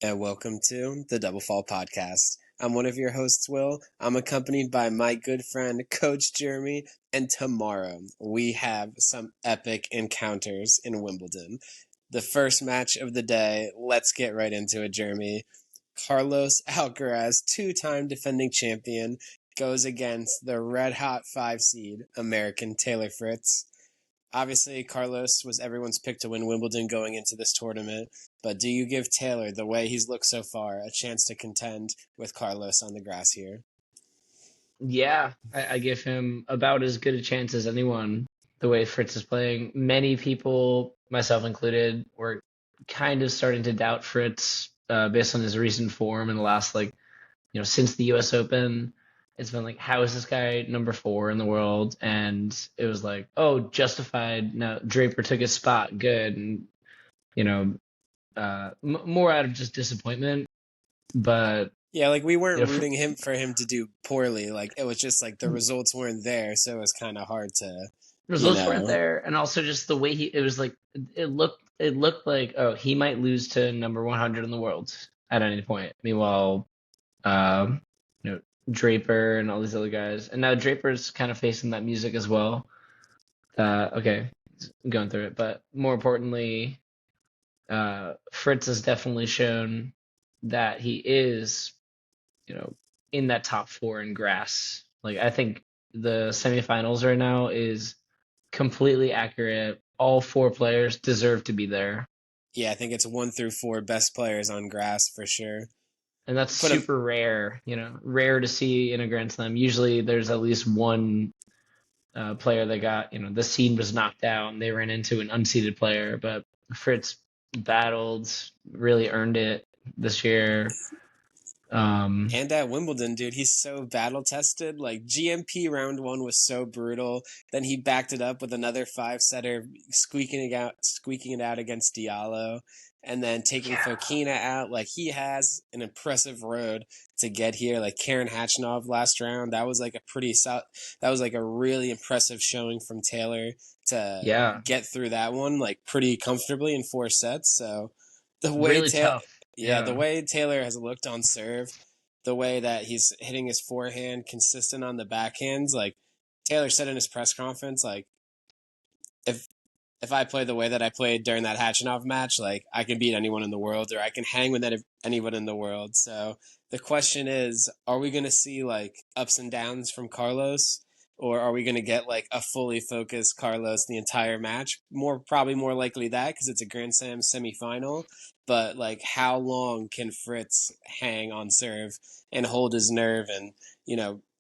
and welcome to the Double Fall Podcast. I'm one of your hosts, Will. I'm accompanied by my good friend, Coach Jeremy, and tomorrow we have some epic encounters in Wimbledon. The first match of the day, let's get right into it, Jeremy. Carlos Alcaraz, two-time defending champion, goes against the red-hot 5 seed American Taylor Fritz. Obviously, Carlos was everyone's pick to win Wimbledon going into this tournament, but do you give Taylor, the way he's looked so far, a chance to contend with Carlos on the grass here? Yeah, I give him about as good a chance as anyone the way Fritz is playing. Many people, myself included, were kind of starting to doubt Fritz based on his recent form in the last, since the US Open. It's been like, how is this guy number four in the world? And it was like, oh, justified. Now Draper took his spot. Good. And, you know, more out of just disappointment. But, Yeah, like we you know, weren't rooting him for him to do poorly. Like it was just like the results weren't there, so it was kind of hard to, you results weren't know. there, and also just the way it was like it looked like, oh, he might lose to number 100 in the world at any point. Meanwhile, um, Draper and all these other guys, and now Draper's kind of facing that music as well. Okay, going through it, but more importantly, Fritz has definitely shown that he is, you know, in that top four in grass. Like I think the semifinals right now is completely accurate. All four players deserve to be there, Yeah, I think it's 1 through 4 best players on grass for sure. and that's Put him. super rare. Rare to see in a Grand Slam. Usually, there's at least one player that got, the seed was knocked out, and they ran into an unseeded player. But Fritz battled, really earned it this year. And at Wimbledon, dude, he's so battle tested. Like GMP round one was so brutal. Then he backed it up with another 5 setter, squeaking it out against Diallo, and then taking Yeah, Fokina out. Like he has an impressive road to get here. Like Karen Hachinov last round, that was like that was like a really impressive showing from Taylor to yeah, get through that one like pretty comfortably in 4 sets. So the way really Taylor tough. yeah, the Yeah, way Taylor has looked on serve, the way that he's hitting his forehand consistent on the backhands, like Taylor said in his press conference, like if if I play the way that I played during that Hachinov match, like I can beat anyone in the world or I can hang with anyone in the world. So the question is, are we going to see like ups and downs from Carlos? Or are we going to get like a fully focused Carlos the entire match? Probably more likely that because it's a Grand Slam semifinal. But like, how long can Fritz hang on serve and hold his nerve and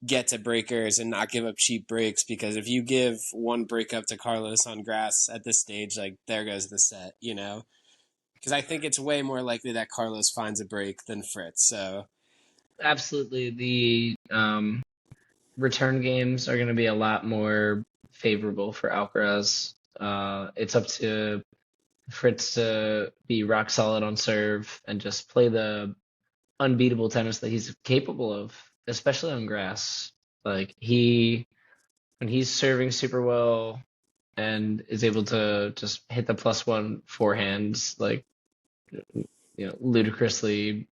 get to breakers and not give up cheap breaks? Because if you give one break up to Carlos on grass at this stage, like there goes the set. Because I think it's way more likely that Carlos finds a break than Fritz. So absolutely. The return games are going to be a lot more favorable for Alcaraz. It's up to Fritz to be rock solid on serve and just play the unbeatable tennis that he's capable of, especially on grass. Like when he's serving super well and is able to just hit the +1 forehands, like, ludicrously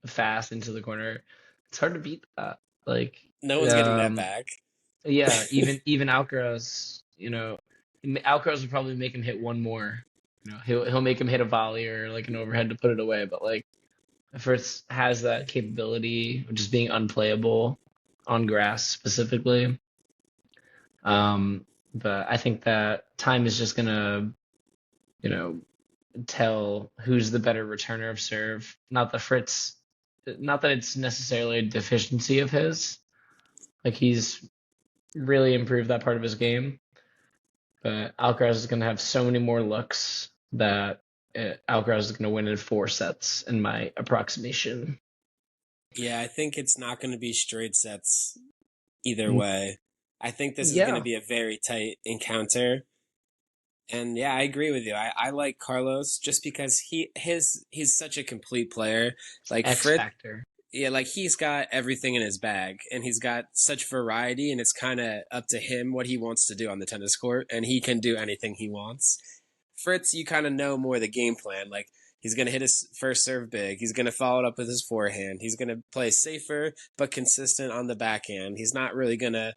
fast into the corner, it's hard to beat that. Like, no one's getting that um, back. yeah, even Alcaraz, Alcaraz will probably make him hit one more. He'll make him hit a volley or like an overhead to put it away. But like Fritz has that capability of just being unplayable on grass specifically. But I think that time is just gonna, you know, tell who's the better returner of serve. Not that it's necessarily a deficiency of his. Like he's really improved that part of his game. But Alcaraz is going to have so many more looks that Alcaraz is going to win in 4 sets, in my approximation. Yeah, I think it's not going to be straight sets either Mm. way. I think this is going to Yeah, be a very tight encounter. And yeah, I agree with you. I like Carlos just because he's such a complete player. Like X Fritz, factor. yeah, like he's got everything in his bag and he's got such variety and it's kind of up to him what he wants to do on the tennis court and he can do anything he wants. Fritz, you kind of know more the game plan. Like He's going to hit his first serve big. He's going to follow it up with his forehand. He's going to play safer but consistent on the backhand. He's not really going to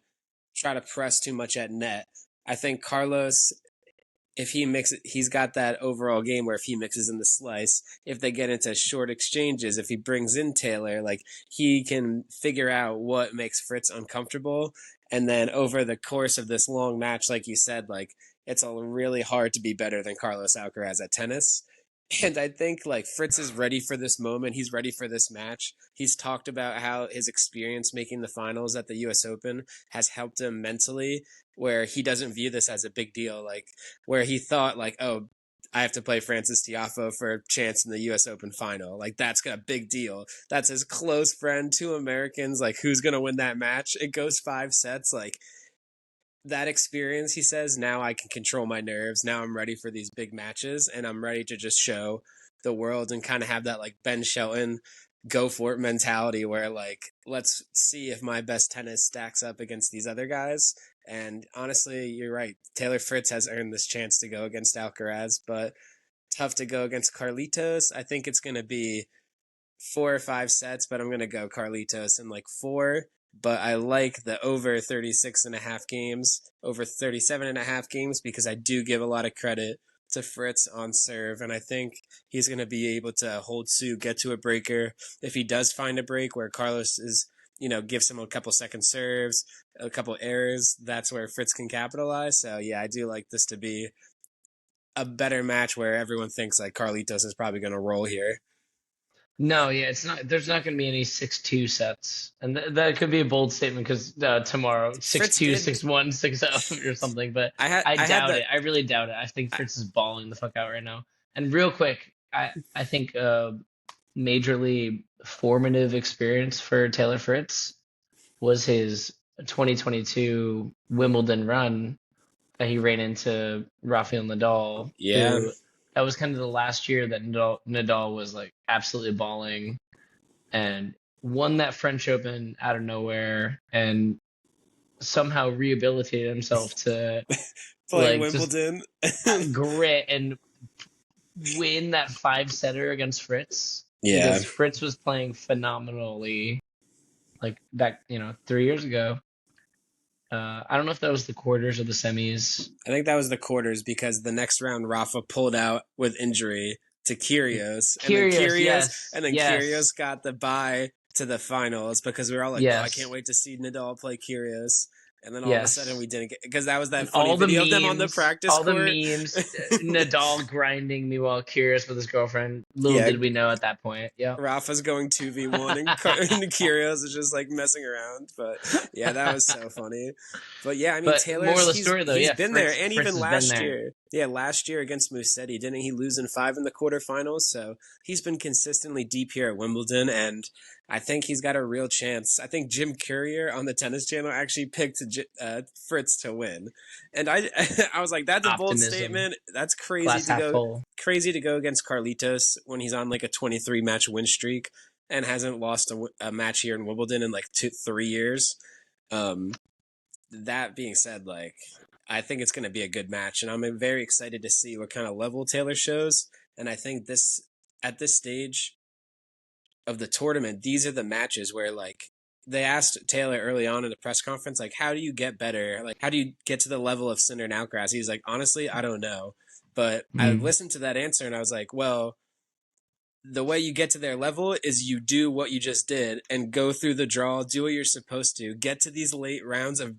try to press too much at net. I think Carlos, if he mixes, he's got that overall game where if he mixes in the slice, if they get into short exchanges, if he brings in Taylor, like he can figure out what makes Fritz uncomfortable. And then over the course of this long match, like you said, like it's really hard to be better than Carlos Alcaraz at tennis. And I think like Fritz is ready for this moment. He's ready for this match. He's talked about how his experience making the finals at the US Open has helped him mentally, where he doesn't view this as a big deal. Like where he thought like, oh, I have to play Francis Tiafoe for a chance in the US Open final. Like that's a big deal. That's his close friend, two Americans. Like who's going to win that match? It goes 5 sets. Like that experience, he says, now I can control my nerves. Now I'm ready for these big matches and I'm ready to just show the world and kind of have that like Ben Shelton go for it mentality where like, let's see if my best tennis stacks up against these other guys. And honestly, you're right. Taylor Fritz has earned this chance to go against Alcaraz, but tough to go against Carlitos. I think it's going to be 4 or 5 sets, but I'm going to go Carlitos in like 4. But I like the over 36.5 games, over 37.5 games, because I do give a lot of credit to Fritz on serve. And I think he's going to be able to hold suit, get to a breaker. If he does find a break where Carlos is, gives him a couple second serves, a couple errors, that's where Fritz can capitalize. So yeah, I do like this to be a better match where everyone thinks like Carlitos is probably going to roll here. No, yeah, it's not. There's not going to be any 6-2 sets, and that could be a bold statement because tomorrow 6-2, 6-1, 6-0 or something. But I doubt it. I really doubt it. I think Fritz is balling the fuck out right now. And real quick, I think majorly formative experience for Taylor Fritz was his 2022 Wimbledon run that he ran into Rafael Nadal. Yeah. That was kind of the last year that Nadal was like absolutely balling and won that French Open out of nowhere and somehow rehabilitated himself to play Wimbledon, grit and win that 5-setter against Fritz. Yeah, because Fritz was playing phenomenally, like back 3 years ago. I don't know if that was the quarters or the semis. I think that was the quarters because the next round Rafa pulled out with injury to Kyrgios, and then Kyrgios got the bye to the finals because we were all like, "Oh, I can't wait to see Nadal play Kyrgios." And then all of a sudden we didn't get, because that was that funny video of them on the practice court. All the memes, Nadal grinding me while Kyrgios with his girlfriend. Little did we know at that point. Yeah, Rafa's going 2v1 and Kyrgios is just like messing around. But yeah, that was so funny. But yeah, I mean, Taylor's, more of the story though, he's been Fritz, there, and Fritz even last year. Yeah, last year against Musetti, didn't he lose in 5 in the quarterfinals? So he's been consistently deep here at Wimbledon, and I think he's got a real chance. I think Jim Courier on the Tennis Channel actually picked Fritz to win, and I was like, that's a bold statement. That's crazy to go against Carlitos when he's on like a 23 match win streak and hasn't lost a match here in Wimbledon in like 3 years. That being said, like, I think it's going to be a good match, and I'm very excited to see what kind of level Taylor shows. And I think at this stage of the tournament, these are the matches where like they asked Taylor early on in the press conference, like, how do you get better? Like, how do you get to the level of Sinner and Alcaraz? He's like, honestly, I don't know. But I listened to that answer and I was like, well, the way you get to their level is you do what you just did and go through the draw, do what you're supposed to, get to these late rounds of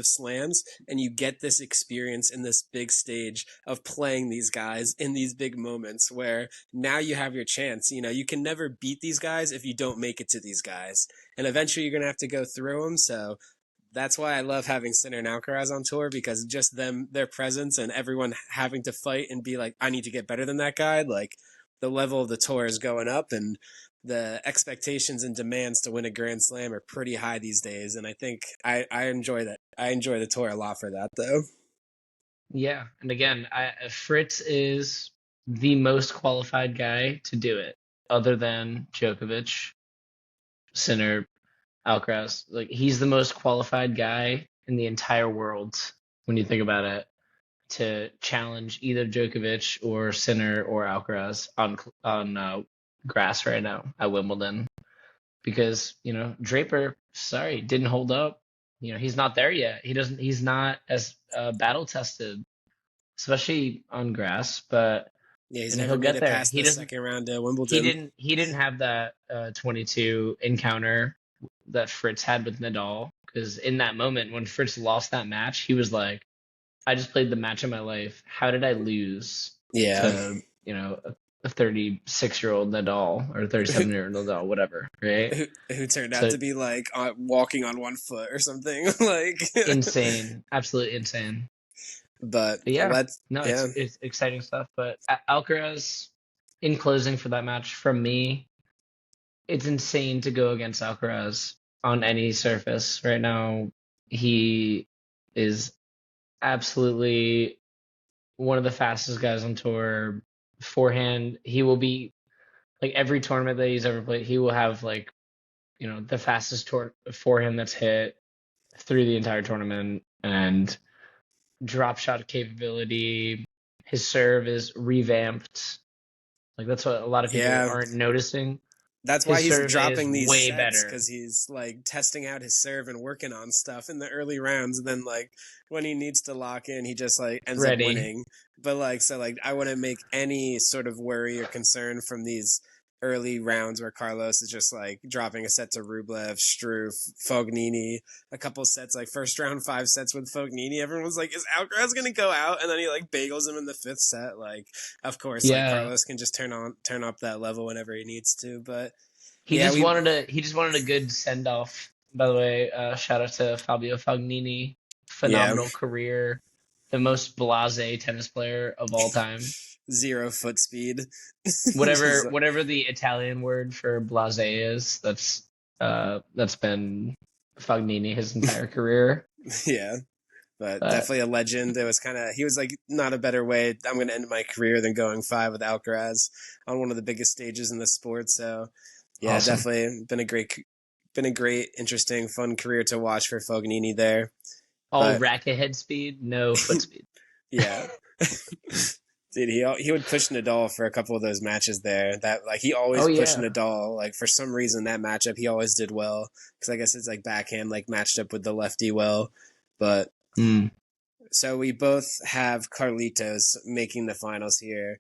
slams, and you get this experience in this big stage of playing these guys in these big moments where now you have your chance. You can never beat these guys if you don't make it to these guys, and eventually you're gonna have to go through them. So that's why I love having Sinner and Alcaraz on tour, because just their presence and everyone having to fight and be like, I need to get better than that guy. Like the level of the tour is going up, and the expectations and demands to win a Grand Slam are pretty high these days. And I think I enjoy that. I enjoy the tour a lot for that, though. Yeah, and again, Fritz is the most qualified guy to do it, other than Djokovic, Sinner, Alcaraz. Like, he's the most qualified guy in the entire world when you think about it to challenge either Djokovic or Sinner or Alcaraz on grass right now at Wimbledon, because Draper, sorry, didn't hold up. He's not there yet. He's not as battle tested, especially on grass, but Yeah, he's he'll never made get it there. past the second round of He Wimbledon. didn't have that 22 encounter that Fritz had with Nadal, because in that moment when Fritz lost that match, he was like, I just played the match of my life. How did I lose Yeah. to, a 36-year-old Nadal or 37-year-old Nadal, whatever, right? Who turned out So to be like walking on one foot or something. Like insane, absolutely insane. But But yeah, let's no, yeah. it's exciting stuff. But Alcaraz, in closing for that match, from me, it's insane to go against Alcaraz on any surface right now. He is absolutely one of the fastest guys on tour. Forehand, he will be like every tournament that he's ever played, he will have like, the fastest forehand that's hit through the entire tournament, and drop shot capability. His serve is revamped. Like that's what a lot of people Yeah. aren't noticing. That's why His he's serve is dropping these way sets, better. because he's like testing out his serve and working on stuff in the early rounds. And then like when he needs to lock in, he just like ends up Ready. winning. But like so like I wouldn't make any sort of worry or concern from these early rounds where Carlos is just like dropping a set to Rublev, Struff, Fognini, a couple sets, like first round 5 sets with Fognini. Everyone was like, is Alcaraz gonna go out? And then he like bagels him in the 5th set. Like, of course, like Yeah. Carlos can just turn up that level whenever he needs to. But He yeah, just wanted a good send off. By the way, shout out to Fabio Fognini. yeah, Phenomenal career. The most blasé tennis player of all time. 0 foot speed. Whatever the Italian word for blasé is, that's been Fognini his entire career. Yeah, but But definitely a legend. It was he was like, not a better way. I'm going to end my career than going 5 with Alcaraz on one of the biggest stages in the sport. So yeah, awesome. definitely been a great, interesting, fun career to watch for Fognini there. All But racket head speed, no foot speed. yeah. Dude, he would push Nadal for a couple of those matches there. That like he Oh always pushed yeah. Nadal. Like for some reason that matchup he always did well, because I guess it's like backhand like matched up with the lefty well. But Mm. so we both have Carlitos making the finals here.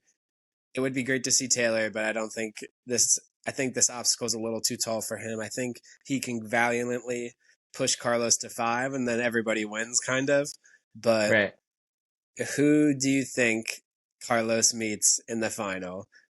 It would be great to see Taylor, but I don't think this. I think this obstacle is a little too tall for him. I think he can valiantly push Carlos to 5, and then everybody wins, kind of. But Right. who do you think Carlos meets in the final?